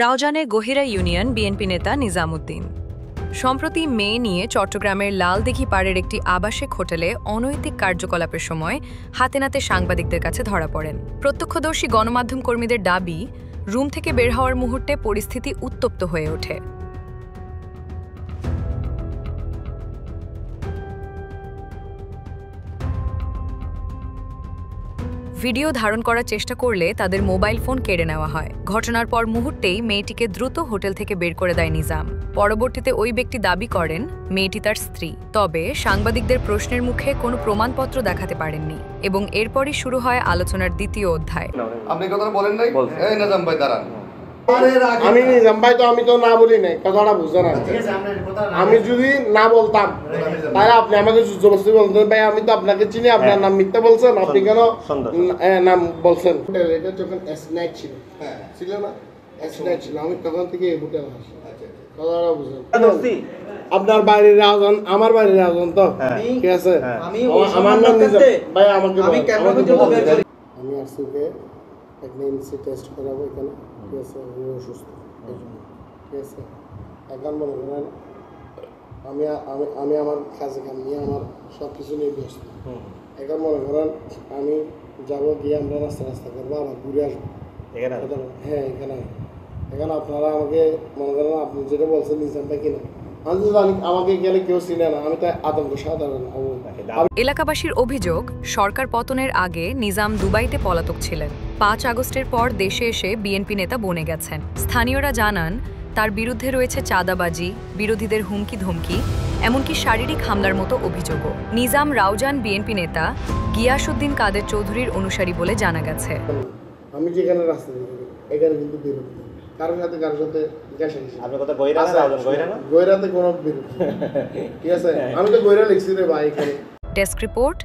রাউজানে Gohira union BNP নেতা নিজাম উদ্দিন সম্প্রতি মেয়ে নিয়ে চট্টগ্রামের লালদিঘি পাড়ের একটি আবাসিক হোটেলে অনৈতিক কার্যকলাপের সময় হাতে নাতে সাংবাদিকদের কাছে ধরা পড়েন। প্রত্যক্ষদর্শী গণমাধ্যম কর্মীদের দাবি, রুম থেকে বের হওয়ার মুহূর্তে পরিস্থিতি উত্তপ্ত হয়ে ওঠে। ভিডিও ধারণ করার চেষ্টা করলে তাদের মোবাইল ফোন কেড়ে নেওয়া হয়। ঘটনার পর মুহূর্তেই মেয়েটিকে দ্রুত হোটেল থেকে বের করে দেয় নিজাম। পরবর্তীতে ওই ব্যক্তি দাবি করেন মেয়েটি তার স্ত্রী, তবে সাংবাদিকদের প্রশ্নের মুখে কোনো প্রমাণপত্র দেখাতে পারেননি এবং এরপরই শুরু হয় আলোচনার দ্বিতীয় অধ্যায়। আপনি কথা বলেন নাই? এই নিজাম ভাই দাঁড়ান। আমি নিজাম ভাই, তো আমি তো না বলি নাই, কথাটা বুঝো না। আমি যদি না বলতাম তাহলে আপনি আমাকে জবরদস্তি বলতেন, ভাই আমি তো আপনাকে চিনি, আপনার নাম মিথ্যা বলছেন, আপনি কেন নাম বলছেন? এটা যখন এসনাইট ছিল, ছিল না, এসনাইট ছিল, আমি তখন থেকে এই হোটেল আসি। কথাটা বুঝেন, আপনার বাইরের রাজন আমার বাইরের রাজন তো ঠিক আছে। আমার নাম নিজাম ভাই, আমাকে আমি আসছি প্রেগনেন্সি টেস্ট করাবো এখানে, ঠিক আছে? আমি অসুস্থ, ঠিক আছে? এখন মনে করেন আমি আমি আমি আমার কাজে কাম নিয়ে আমার সব কিছু নিয়ে ব্যস্ত। এখন মনে করেন আমি যাবো, গিয়ে আমরা রাস্তা করবো, আবার ঘুরে আসবো। হ্যাঁ, এখানে এখন আপনারা আমাকে মনে করেন আপনি যেটা বলছেন নিজাম ভাই কিনা, আমি তো জানি আমাকে গেলে কেউ চিনে না, আমি তো আতঙ্ক সাধারণ। এলাকাবাসীর অভিযোগ, সরকার পতনের আগে নিজাম দুবাইতে পলাতক ছিলেন। ৫ আগস্টের পর দেশে এসে বিএনপি নেতা বনে গেছেন। স্থানীয়রা জানান তার বিরুদ্ধে রয়েছে চাঁদাবাজি, বিরোধীদের হুমকি ধমকি, এমনকি শারীরিক হামলার মতো অভিযোগও। নিজাম রাউজান বিএনপি নেতা গিয়াসউদ্দিন কাদের চৌধুরীর অনুসারী বলে জানা গেছে। আমি যেখানে রাস্তা এখানে কিন্তু বিরোধী কারোর সাথে গয়রাতে কোনো বিরোধী, ঠিক আছে? আমি তো গয়রা লিখছি রে ভাই এখানে। Desk report,